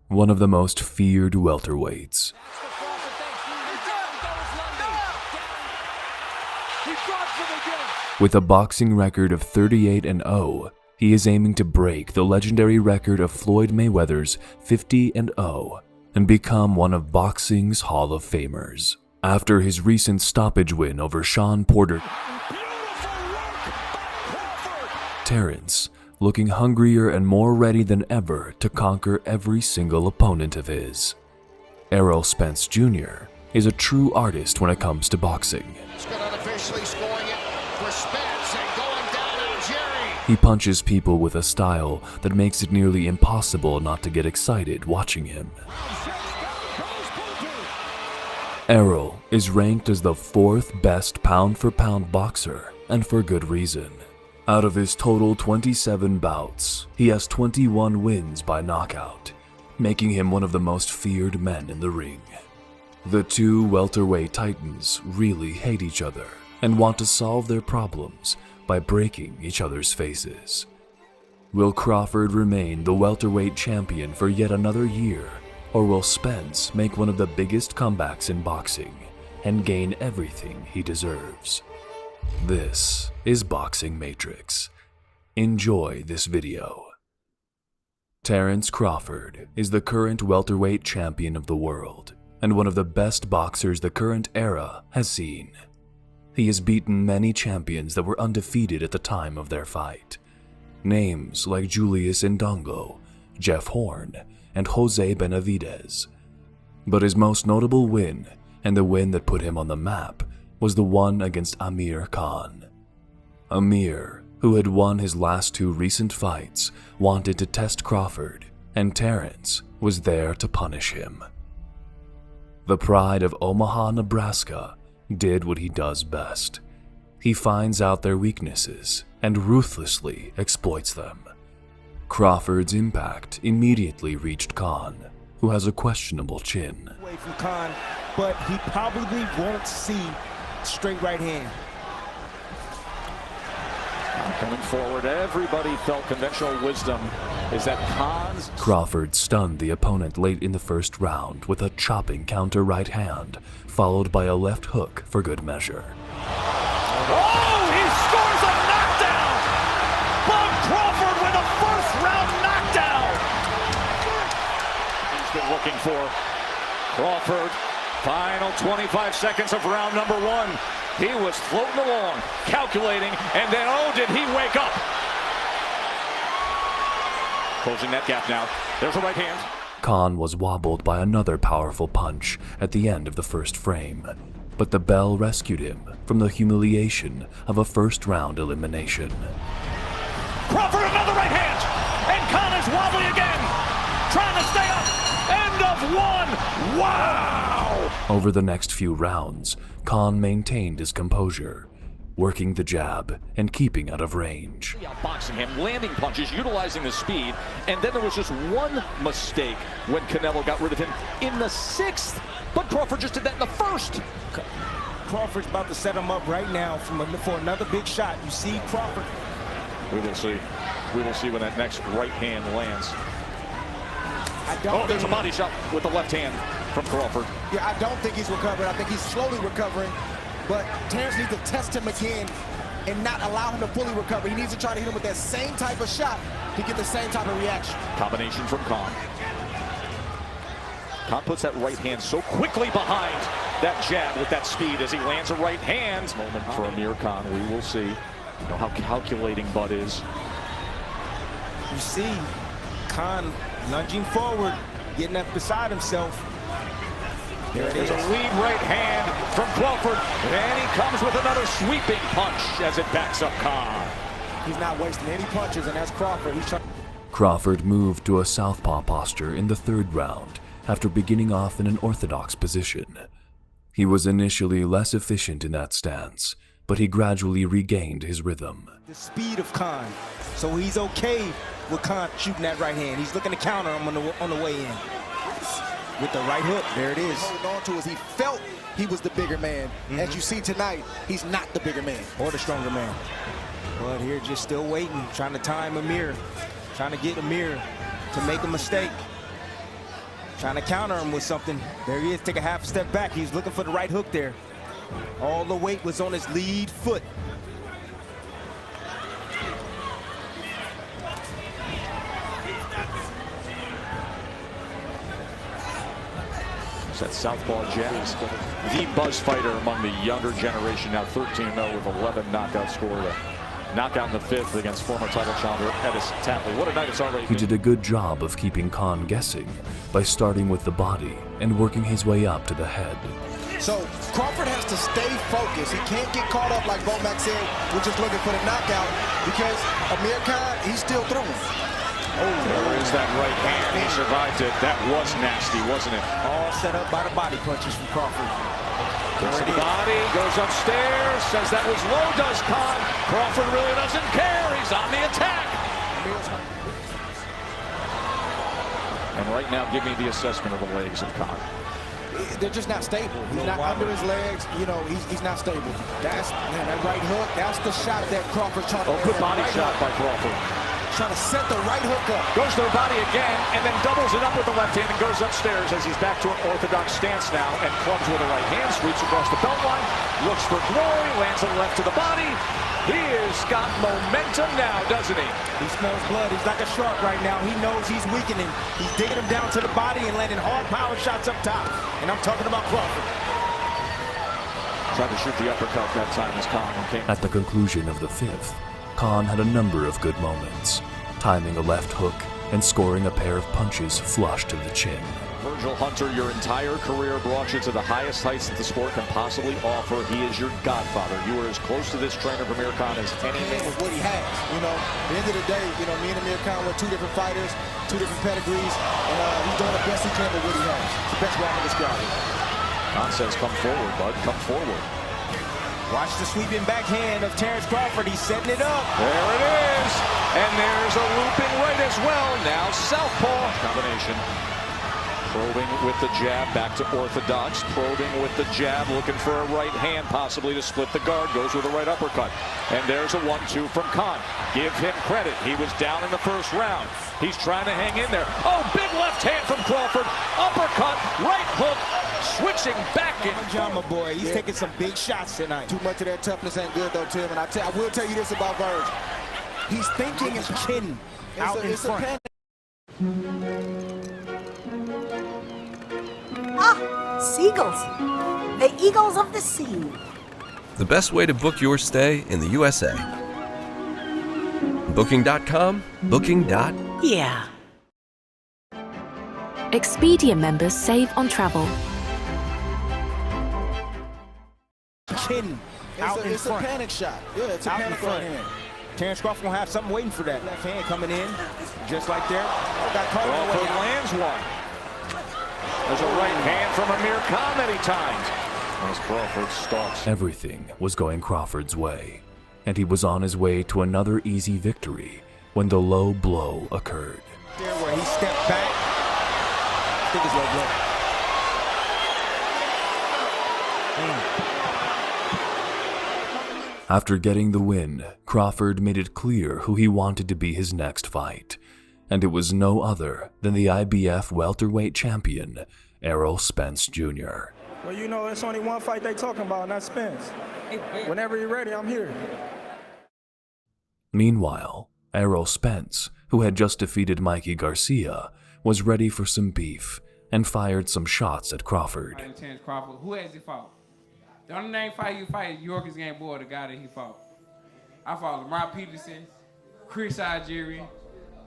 one of the most feared welterweights. With a boxing record of 38-0, he is aiming to break the legendary record of Floyd Mayweather's 50-0 and become one of boxing's Hall of Famers. After his recent stoppage win over Shawn Porter, Terence, looking hungrier and more ready than ever to conquer every single opponent of his. Errol Spence Jr. is a true artist when it comes to boxing. He punches people with a style that makes it nearly impossible not to get excited watching him. Errol is ranked as the 4th best pound-for-pound boxer, and for good reason. Out of his total 27 bouts, he has 21 wins by knockout, making him one of the most feared men in the ring. The two welterweight titans really hate each other and want to solve their problems by breaking each other's faces. Will Crawford remain the welterweight champion for yet another year, or will Spence make one of the biggest comebacks in boxing and gain everything he deserves? This is Boxing Matrix. Enjoy this video. Terence Crawford is the current welterweight champion of the world and one of the best boxers the current era has seen. He has beaten many champions that were undefeated at the time of their fight. Names like Julius Indongo, Jeff Horn, and Jose Benavidez. But his most notable win, and the win that put him on the map, was the one against Amir Khan. Amir, who had won his last 2 recent fights, wanted to test Crawford, and Terence was there to punish him. The pride of Omaha, Nebraska, did what he does best. He finds out their weaknesses and ruthlessly exploits them. Crawford's impact immediately reached Khan, who has a questionable chin. Away from Khan, but he probably won't see straight right hand. Coming forward, everybody felt conventional wisdom is that Khan's... Crawford stunned the opponent late in the first round with a chopping counter right hand, followed by a left hook for good measure. Oh, he scores a knockdown! Bob Crawford with a first-round knockdown! He's been looking for Crawford. Final 25 seconds of round number 1. He was floating along, calculating, and then, oh, did he wake up? Closing that gap now. There's a right hand. Khan was wobbled by another powerful punch at the end of the first frame, but the bell rescued him from the humiliation of a first-round elimination. Crawford, another right hand, and Khan is wobbly again, trying to stay up. End of 1. Wow! Over the next few rounds, Khan maintained his composure, working the jab and keeping out of range. Outboxing him, landing punches, utilizing the speed, and then there was just one mistake when Canelo got rid of him in the 6th, but Crawford just did that in the 1st. Crawford's about to set him up right now for another big shot. You see Crawford. We will see. We will see when that next right hand lands. There's a body shot with the left hand from Crawford. Yeah, I don't think he's recovering. I think he's slowly recovering. But Terence needs to test him again and not allow him to fully recover. He needs to try to hit him with that same type of shot to get the same type of reaction. Combination from Khan. Khan puts that right hand so quickly behind that jab with that speed as he lands a right hand. Moment for Amir Khan. We will see. You know how calculating Bud is. You see Khan lunging forward, getting up beside himself. There's a lead right hand from Crawford, and he comes with another sweeping punch as it backs up Khan. He's not wasting any punches, and that's Crawford. Crawford moved to a southpaw posture in the 3rd round after beginning off in an orthodox position. He was initially less efficient in that stance, but he gradually regained his rhythm. The speed of Khan, so he's okay with Khan shooting that right hand. He's looking to counter him on the way in. With the right hook, there it is. Holding on to us, he felt he was the bigger man. As you see tonight, he's not the bigger man or the stronger man. But here, just still waiting, trying to time Amir, trying to get Amir to make a mistake. Trying to counter him with something. There he is, take a half step back. He's looking for the right hook there. All the weight was on his lead foot. That southpaw jab is the buzz fighter among the younger generation. Now 13-0 with 11 knockouts scored. A knockout in the 5th against former title challenger Edis Tatley. What a night it's already He been. did a good job of keeping Khan guessing by starting with the body and working his way up to the head. So Crawford has to stay focused. He can't get caught up like Bomac said. We're just looking for the knockout because Amir Khan, he's still throwing. Oh, there is that right hand. He survived it. That was nasty, wasn't it? All set up by the body punches from Crawford. Gets the body, goes upstairs, says that was low, does Khan. Crawford really doesn't care. He's on the attack. And right now, give me the assessment of the legs of Khan. They're just not stable. He's not under his legs. You know, he's not stable. That's, man, that right hook, that's the shot that Crawford's trying to Oh, good body shot by Crawford. Trying to set the right hook up. Goes to the body again, and then doubles it up with the left hand and goes upstairs as he's back to an orthodox stance now and clubs with the right hand, sweeps across the belt line, looks for glory, lands a left to the body. He has got momentum now, doesn't he? He smells blood. He's like a shark right now. He knows he's weakening. He's digging him down to the body and landing hard power shots up top. And I'm talking about Crawford. Tried to shoot the uppercut that time as Khan came. At the conclusion of the 5th, Khan had a number of good moments, timing a left hook and scoring a pair of punches flush to the chin. Virgil Hunter, your entire career brought you to the highest heights that the sport can possibly offer. He is your godfather. You are as close to this trainer, Amir Khan, as any man. With what he has, you know. At the end of the day, you know, me and Amir Khan were two different fighters, two different pedigrees, and he's doing the best he can with what he has. It's the best way I can describe it. Khan says, come forward, bud, come forward. Watch the sweeping backhand of Terence Crawford. He's setting it up. There it is. And there's a looping right as well. Now southpaw combination. Probing with the jab, back to orthodox. Probing with the jab, looking for a right hand, possibly to split the guard. Goes with a right uppercut. And there's a 1-2 from Khan. Give him credit. He was down in the first round. He's trying to hang in there. Oh, big left hand from Crawford. Uppercut, right hook, switching back and John, my boy, he's taking some big shots tonight. Too much of that toughness ain't good, though, Tim. And I will tell you this about Virgil. He's thinking and kidding out in front. Ah, seagulls. The eagles of the sea. The best way to book your stay in the USA. Booking.com, Yeah. Expedia members save on travel. Kidding out in It's a front. panic shot. Yeah, it's a Out in panic front. right hand. Terence Crawford gonna have something waiting for that. Left hand coming in, just like there. Got caught on the way Crawford out. lands one. There's a right hand from Amir Khan many times. As Crawford stalks. Everything was going Crawford's way, and he was on his way to another easy victory when the low blow occurred. There where he stepped back. I think it's low blow. After getting the win, Crawford made it clear who he wanted to be his next fight, and it was no other than the IBF welterweight champion, Errol Spence Jr. Well, you know, it's only one fight they talking about, and that's Spence. Whenever you're ready, I'm here. Meanwhile, Errol Spence, who had just defeated Mikey Garcia, was ready for some beef and fired some shots at Crawford. Terence Crawford. Who has he fought? The only name fight you fight, Yorkers Game Boy, the guy that he fought. I fought Lamar Peterson, Chris Algerian,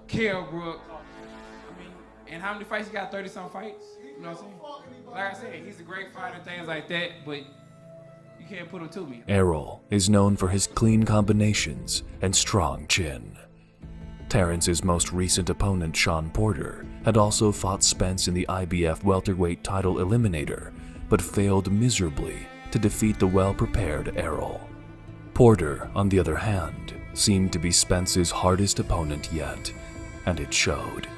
Kell Brook. I mean, and how many fights he got? 30-some fights? You know what I'm saying? Like I said, he's a great fighter, things like that, but you can't put him to me. Errol is known for his clean combinations and strong chin. Terrence's most recent opponent, Sean Porter, had also fought Spence in the IBF welterweight title eliminator, but failed miserably to defeat the well-prepared Errol. Porter, on the other hand, seemed to be Spence's hardest opponent yet, and it showed.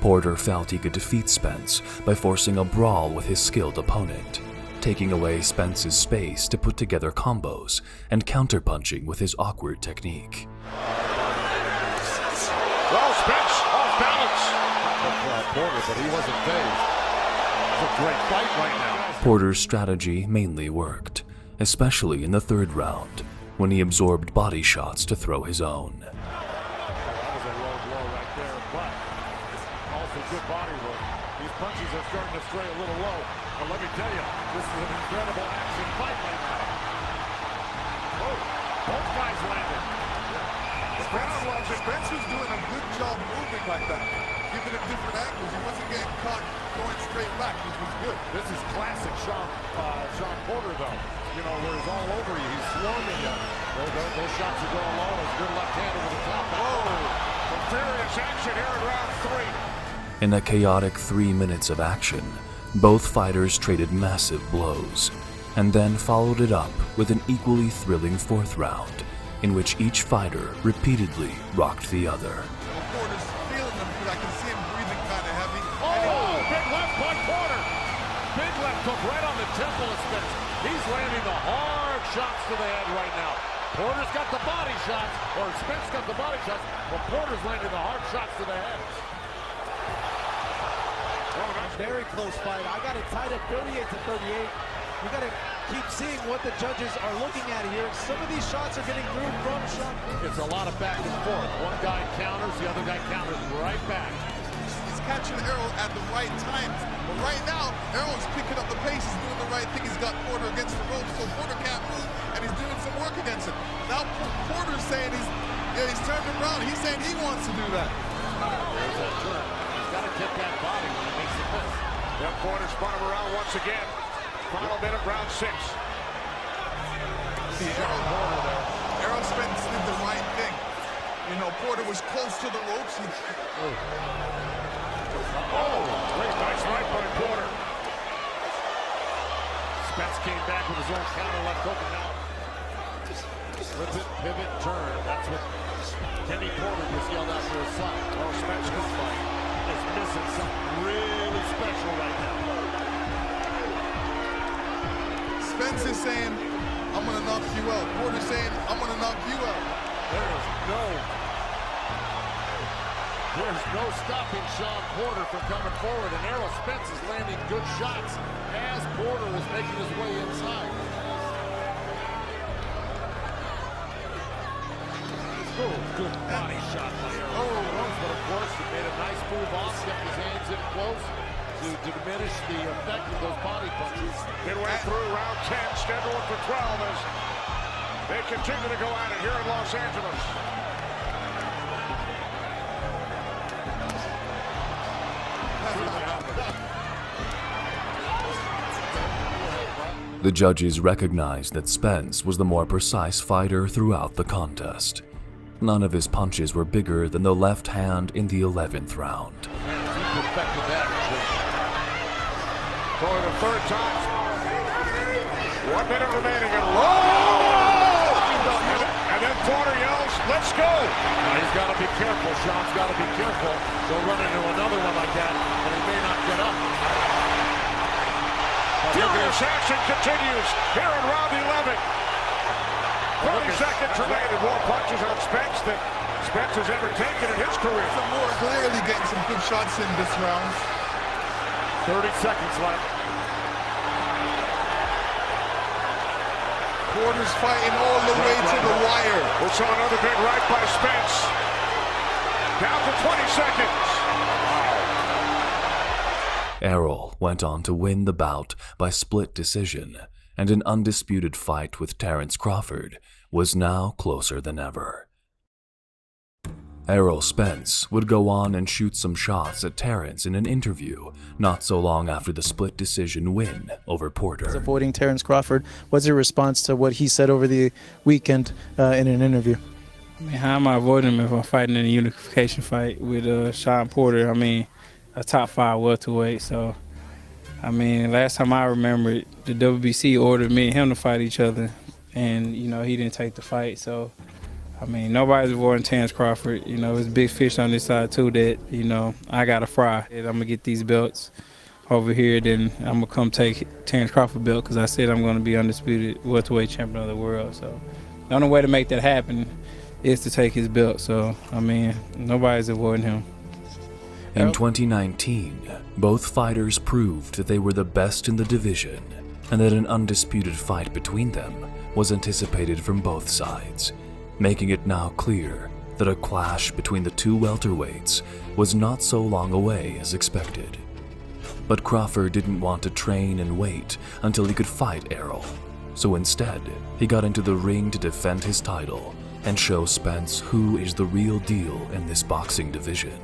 Porter felt he could defeat Spence by forcing a brawl with his skilled opponent, taking away Spence's space to put together combos and counterpunching with his awkward technique. Well, Spence off balance. Porter, but he wasn't phased. It's a great fight right now. Porter's strategy mainly worked, especially in the third round, when he absorbed body shots to throw his own. That was a low blow right there, but also good body work. These punches are starting to stray a little low, but let me tell you, this is an incredible action fight right now. Oh, both guys landed. Spence was doing a good job moving like that, giving him different angles. He wasn't getting caught going straight back, which was good. This is classic Sean Porter, though. You know, where he's all over you, he's swarming you. Those shots are going low. There's a good left hand over the top. Oh, some furious action here in round 3. In a chaotic 3 minutes of action, both fighters traded massive blows, and then followed it up with an equally thrilling fourth round, in which each fighter repeatedly rocked the other. Porter's feeling him because I can see him breathing kind of heavy. Oh, big left by Porter. Big left hook right on the temple of Spence. He's landing the hard shots to the head right now. Porter's got the body shots, or Spence got the body shots, but Porter's landing the hard shots to the head. Very close fight. I got it tied at 38-38. We got to keep seeing what the judges are looking at here. Some of these shots are getting through from Sean. It's a lot of back and forth. One guy counters, the other guy counters right back. He's catching Errol at the right times. But right now, Errol's picking up the pace. He's doing the right thing. He's got Porter against the ropes, so Porter can't move, and he's doing some work against him. Now Porter's saying he's turning around. He's saying he wants to do that. There's that turn. He's got to get that body when he makes the miss. That Porter spun him around once again. Final minute, round 6. See Errol Spence did the right thing. You know, Porter was close to the ropes. Great nice right by Porter. Spence came back with his own counter left hook, and now flip it, pivot, turn. That's what Kenny Porter just yelled out for his son. Oh, Spence is missing something really special right now. Spence is saying, I'm going to knock you out. Porter's saying, I'm going to knock you out. There's no stopping Sean Porter from coming forward, and Errol Spence is landing good shots as Porter is making his way inside. Oh, good body shot by Errol. But of course, he made a nice move off, kept his hands in close to diminish the effect of those body punches. Midway through round 10, scheduled for 12 as they continue to go at it here in Los Angeles. The judges recognized that Spence was the more precise fighter throughout the contest. None of his punches were bigger than the left hand in the 11th round. He perfected that. For the third time. 1 minute remaining and low! And then Porter yells, let's go! Now he's got to be careful. Sean's got to be careful. He'll run into another one like that, and he may not get up. Furious action continues here in round 11. 30 seconds remaining. More punches on Spence than Spence has ever taken in his career. Some more clearly getting some good shots in this round. 30 seconds left. Porter's fighting all the way to the wire. We saw another big right by Spence. Down to 20 seconds. Errol went on to win the bout by split decision, and an undisputed fight with Terence Crawford was now closer than ever. Errol Spence would go on and shoot some shots at Terence in an interview not so long after the split decision win over Porter. Avoiding Terence Crawford, what's your response to what he said over the weekend in an interview? I mean, how am I avoiding him if I'm fighting in a unification fight with Sean Porter? I mean, a top 5 welterweight. So, I mean, last time I remember, the WBC ordered me and him to fight each other, and you know he didn't take the fight. So, I mean, nobody's avoiding Terence Crawford. You know, there's big fish on this side too that you know I gotta fry. I'm gonna get these belts over here, then I'm gonna come take Terence Crawford belt because I said I'm gonna be undisputed welterweight champion of the world. So, the only way to make that happen is to take his belt. So, I mean, nobody's avoiding him. In 2019, both fighters proved that they were the best in the division and that an undisputed fight between them was anticipated from both sides, making it now clear that a clash between the two welterweights was not so long away as expected. But Crawford didn't want to train and wait until he could fight Errol, so instead, he got into the ring to defend his title and show Spence who is the real deal in this boxing division.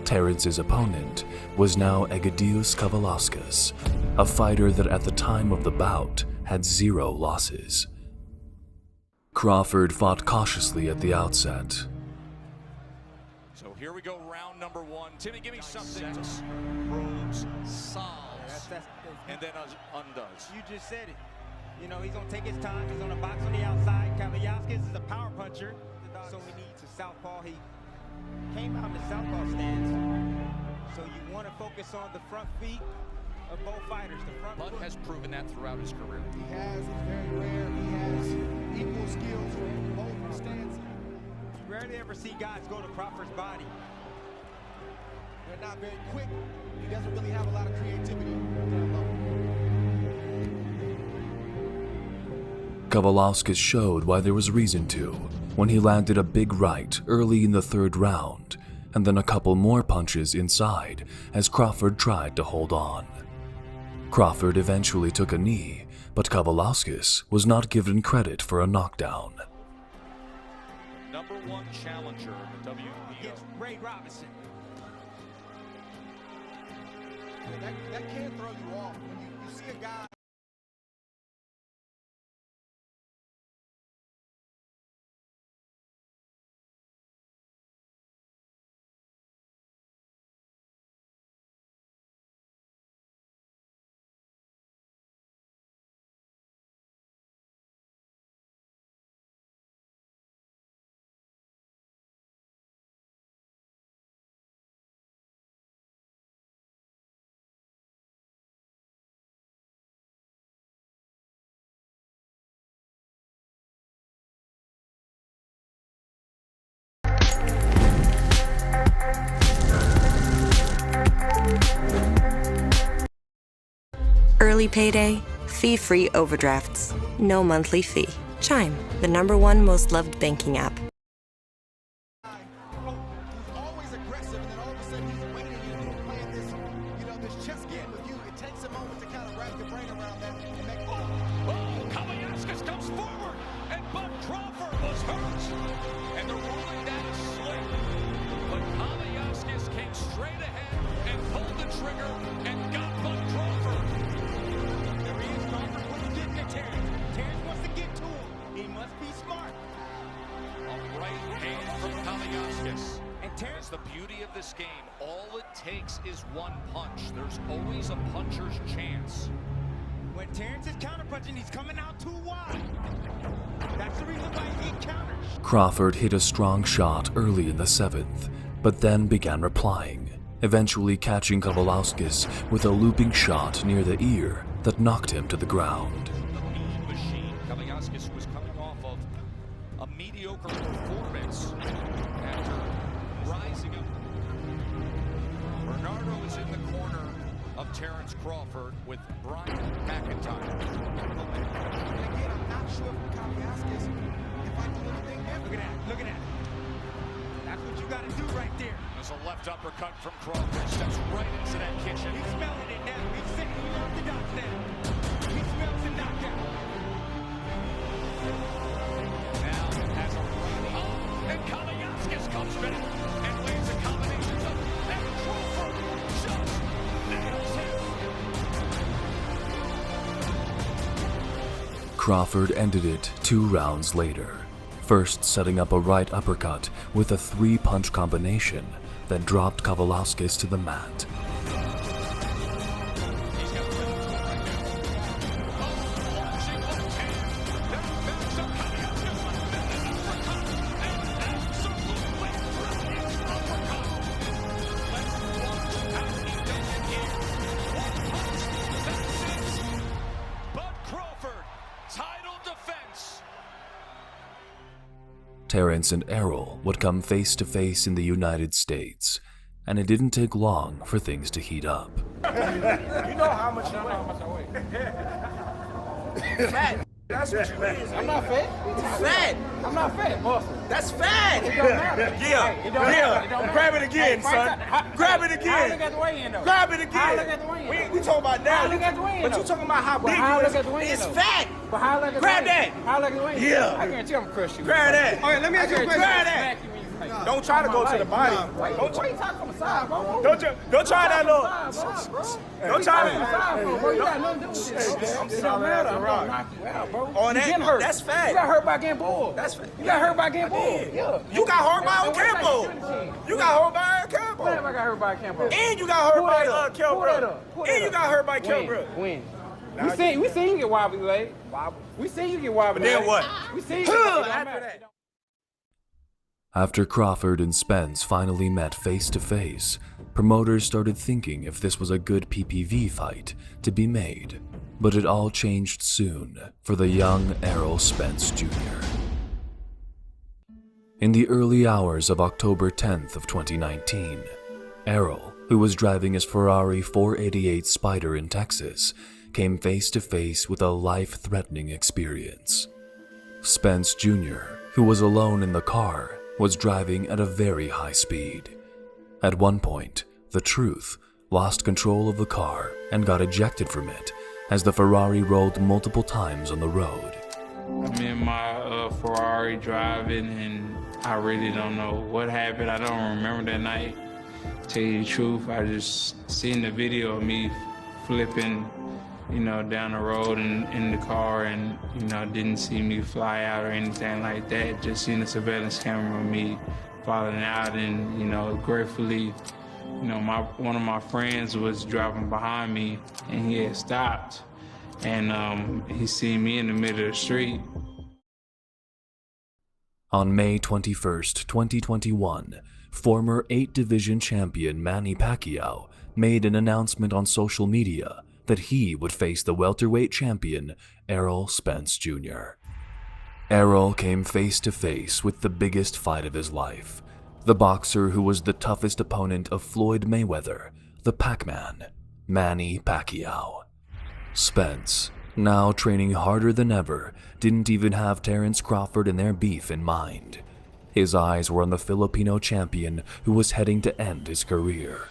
Terence's opponent was now Egidijus Kavaliauskas, a fighter that at the time of the bout had 0 losses. Crawford fought cautiously at the outset. So here we go, round number 1. Timmy, give me something. Probes, solves, and then undoes. You just said it. You know, he's going to take his time. He's going to box on the outside. Kavaliauskas is a power puncher, so he needs a southpaw. He came out in the southpaw stance, so you want to focus on the front feet of both fighters. The front Bud foot. has proven that throughout his career. He has. It's very rare. He has equal skills from both stances. You rarely ever see guys go to Crawford's body. They're not very quick. He doesn't really have a lot of creativity. Kavaliauskas showed why there was reason to when he landed a big right early in the 3rd round, and then a couple more punches inside as Crawford tried to hold on. Crawford eventually took a knee, but Kavaliauskas was not given credit for a knockdown. Number 1 challenger in the WBO. Against Ray Robinson. That can throw you off when you see a guy. Early payday, fee-free overdrafts, no monthly fee. Chime, the #1 most loved banking app. Who's always aggressive, and then all of a sudden he's waiting and you're playing this, this chess game with you. It takes a moment to kind of wrap your brain around that and make. Kavaliauskas comes forward, and Bud Crawford was hurt. And they're rolling down a sling. But Kavaliauskas came straight ahead and pulled the trigger and got Bud Crawford. There he is. Crawford wants to get to Terence. Terence wants to get to him. He must be smart. A right hand from Kavaliauskas. And Terence, the beauty of this game, all it takes is one punch. There's always a puncher's chance. when Terence is counterpunching, he's coming out too wide. That's the reason why he counters. Crawford hit a strong shot early in the 7th, but then began replying, eventually catching Kavaliauskas with a looping shot near the ear that knocked him to the ground. The mean machine. Kavaliauskas was coming off of a mediocre performance after rising up. Bernardo is in the corner of Terence Crawford with Brian McIntyre. Again, I'm not sure if Kavaliauskas, if I do anything different. Look at that, look at that. That's what you got to do right there. There's a left uppercut from Crawford. Steps right into that kitchen. He's smelling it now. He's sitting on the dots now. He smells the knockout. Now has a right on, and Kavaliauskas comes back and lands a combination of and Crawford just nails him. Crawford ended it 2 rounds later, first setting up a right uppercut with a 3-punch combination that dropped Kavaliauskas to the mat. Terence and Errol would come face to face in the United States, and it didn't take long for things to heat up. You know how much you weigh. Fat. That's what you is. I'm not fat. Fat. I'm not fat, muscle. That's fat. It don't matter. Yeah. Hey, it don't matter. It don't matter. Grab it again, son. Grab it again. How I look at the weigh-in, though? Grab it again. How I look at the weigh-in? We talking about now. How I look at the weigh-in, But though? you talking about how big how I you look is. at the weigh-in, It's though? fat. But how I look at the Grab weigh-in? that. How I look at the weigh-in? Yeah. I guarantee I'm gonna crush you. Grab that. Okay, let me ask you a question. Grab that. Don't try to go to the body. Why you talking from the side, bro? Don't try that little. Don't try to. Bro, you got nothing to do with this. It don't matter. I'm gonna knock you out, bro. On You that, getting hurt. that's fat. You got hurt by getting bored. That's fat. You got hurt by getting bored. Yeah. You got hurt by Campbell. You got hurt by Campbell. Whenever I got hurt by Campbell. And you got hurt by Pull that Campbell. up. And you got hurt by Campbell. When? We seen you get wobbly leg. We seen you get wobbly But then leg. what? We seen you get After that. After Crawford and Spence finally met face to face, promoters started thinking if this was a good PPV fight to be made. But it all changed soon for the young Errol Spence Jr. In the early hours of October 10th of 2019, Errol, who was driving his Ferrari 488 Spider in Texas, came face to face with a life-threatening experience. Spence Jr., who was alone in the car, was driving at a very high speed. At one point, the Truth lost control of the car and got ejected from it as the Ferrari rolled multiple times on the road. I'm in my Ferrari driving, and I really don't know what happened. I don't remember that night. Tell you the truth, I just seen the video of me flipping, down the road and in the car, and, didn't see me fly out or anything like that. Just seen the surveillance camera of me falling out, and, gratefully, one of my friends was driving behind me, and he had stopped, and he seen me in the middle of the street. On May 21st, 2021, former 8-division champion Manny Pacquiao made an announcement on social media that he would face the welterweight champion Errol Spence Jr. Errol came face to face with the biggest fight of his life, the boxer who was the toughest opponent of Floyd Mayweather, the Pac-Man, Manny Pacquiao. Spence, now training harder than ever, didn't even have Terence Crawford and their beef in mind. His eyes were on the Filipino champion who was heading to end his career.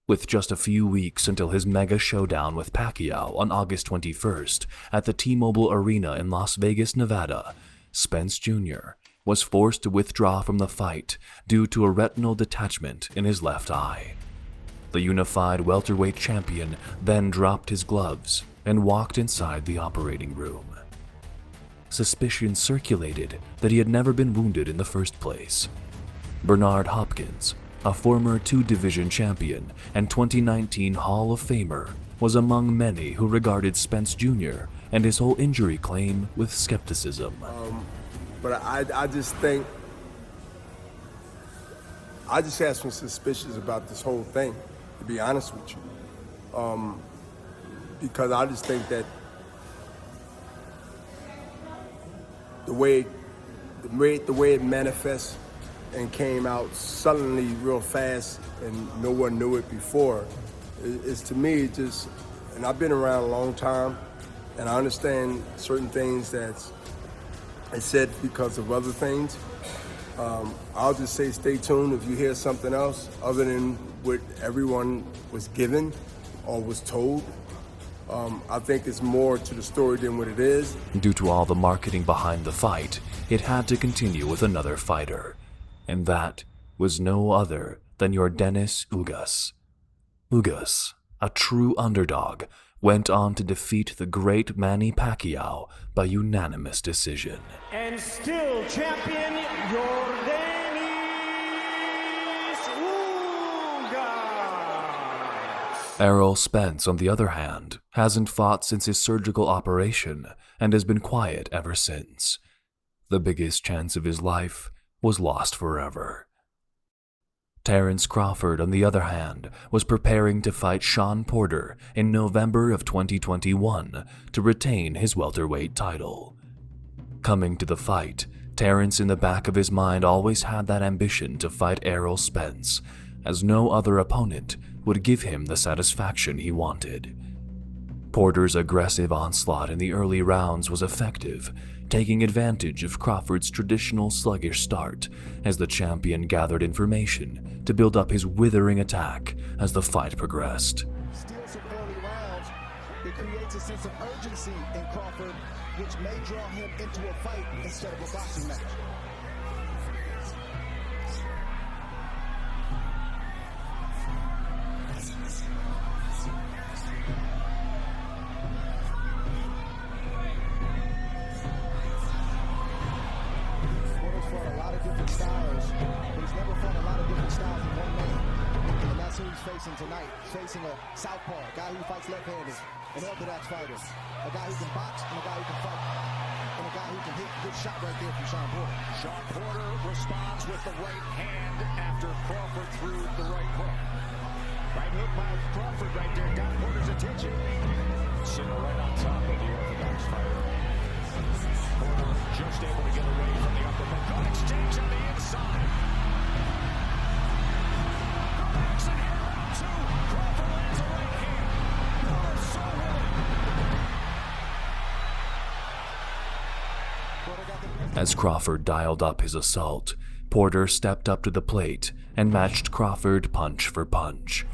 With just a few weeks until his mega showdown with Pacquiao on August 21st at the T-Mobile Arena in Las Vegas, Nevada, Spence Jr. was forced to withdraw from the fight due to a retinal detachment in his left eye. The unified welterweight champion then dropped his gloves and walked inside the operating room. Suspicion circulated that he had never been wounded in the first place. Bernard Hopkins, a former 2-division champion and 2019 Hall of Famer, was among many who regarded Spence Jr. and his whole injury claim with skepticism. But I just think, I just have some suspicions about this whole thing, to be honest with you. Because I just think that the way it manifests and came out suddenly real fast and no one knew it before, is to me just, and I've been around a long time and I understand certain things that's said because of other things. I'll just say stay tuned if you hear something else other than what everyone was given or was told. I think it's more to the story than what it is. Due to all the marketing behind the fight, it had to continue with another fighter. And that was no other than your Dennis Ugas. Ugas, a true underdog, went on to defeat the great Manny Pacquiao by unanimous decision. And still champion, Yordanis Ugas. Errol Spence, on the other hand, hasn't fought since his surgical operation and has been quiet ever since. The biggest chance of his life was lost forever. Terence Crawford, on the other hand, was preparing to fight Sean Porter in November of 2021 to retain his welterweight title. Coming to the fight, Terence in the back of his mind always had that ambition to fight Errol Spence, as no other opponent would give him the satisfaction he wanted. Porter's aggressive onslaught in the early rounds was effective, taking advantage of Crawford's traditional sluggish start as the champion gathered information to build up his withering attack as the fight progressed. Steal some early rounds. It creates a sense of urgency in Crawford, which may draw him into a fight instead of a boxing match. Facing tonight, facing a southpaw, a guy who fights left-handed, an orthodox fighter, a guy who can box and a guy who can fight, and a guy who can hit. Good shot right there from Sean Porter. Sean Porter responds with the right hand after Crawford threw the right hook. Right hook by Crawford right there, got Porter's attention. Sitting right on top of the orthodox fighter. Porter just able to get away from the upper hook. Good exchange on the inside. As Crawford dialed up his assault, Porter stepped up to the plate and matched Crawford punch for punch.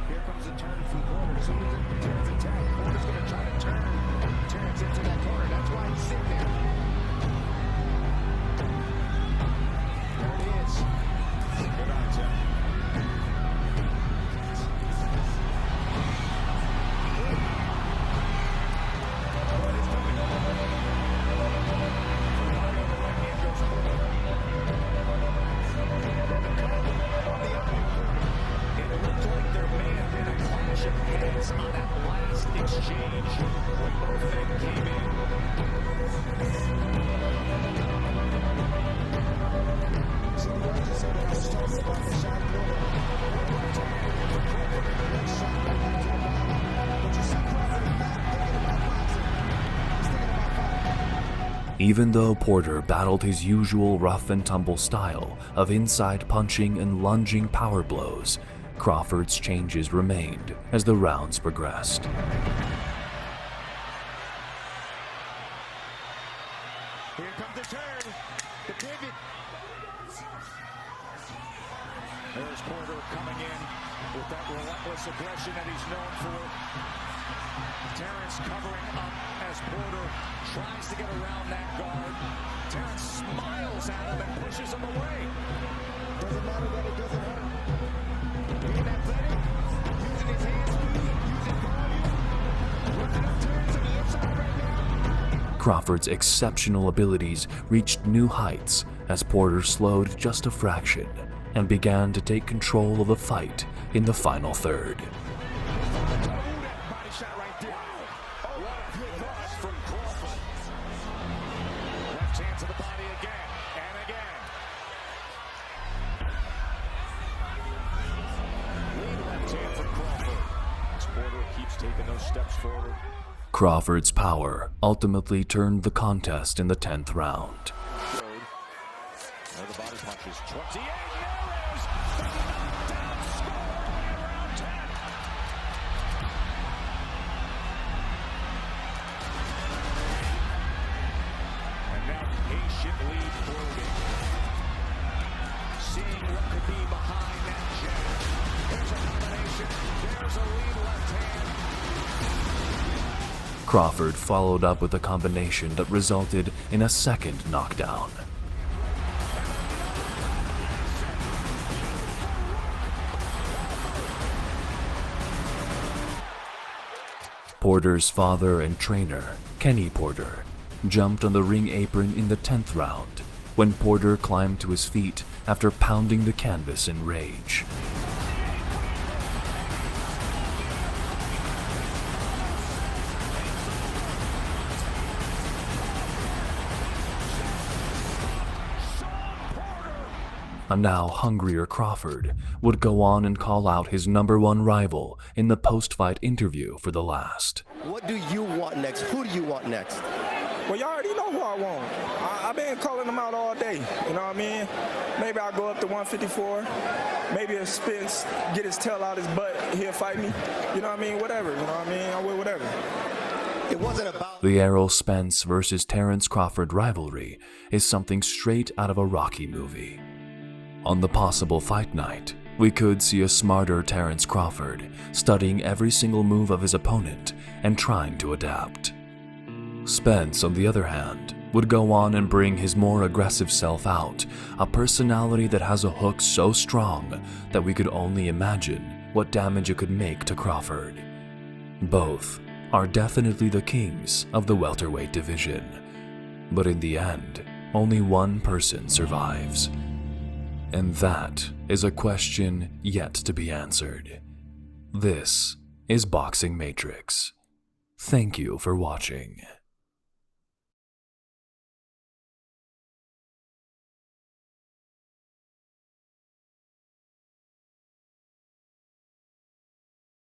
Here comes a turn from Porter. As soon as Terence attacks, Porter's going to try to turn Terence into that corner. That's why he's sitting there. There it is. Good eye, Tim. On that last exchange when both men came in. So the way you said that I was talking about the shot Porter. But you see Crawford is not thinking about boxing. He's thinking about fighting. Even though Porter battled his usual rough and tumble style of inside punching and lunging power blows, Crawford's changes remained as the rounds progressed. Here comes the turn, the pivot. There's Porter coming in with that relentless aggression that he's known for. Terence covering up as Porter tries to get around that guard. Terence smiles at him and pushes him away. Doesn't matter that it doesn't hurt. Being athletic, using his hands, using volume, working up turns on the inside right now. Crawford's exceptional abilities reached new heights as Porter slowed just a fraction and began to take control of the fight in the final third. Body shot right there. Oh, what a good rush from Crawford. Left hand to the body again and again. Lead left hand from Crawford. As Porter keeps taking those steps forward. Crawford's power ultimately turned the contest in the 10th round. There the body punches. 28 narrows. The knockdown scored in round 10. And now patiently probing. Seeing what could be behind that jab. There's a combination. There's a lead left hand. Crawford followed up with a combination that resulted in a second knockdown. Porter's father and trainer, Kenny Porter, jumped on the ring apron in the 10th round when Porter climbed to his feet after pounding the canvas in rage. A now hungrier Crawford would go on and call out his #1 rival in the post-fight interview for the last. What do you want next? Who do you want next? Well, you already know who I want. I've been calling them out all day. You know what I mean? Maybe I'll go up to 154. Maybe if Spence get his tail out his butt, he'll fight me. You know what I mean? Whatever. You know what I mean? I will whatever. It wasn't about The Errol Spence versus Terence Crawford rivalry is something straight out of a Rocky movie. On the possible fight night, we could see a smarter Terence Crawford studying every single move of his opponent and trying to adapt. Spence, on the other hand, would go on and bring his more aggressive self out, a personality that has a hook so strong that we could only imagine what damage it could make to Crawford. Both are definitely the kings of the welterweight division, but in the end, only one person survives. And that is a question yet to be answered. This is Boxing Matrix. Thank you for watching.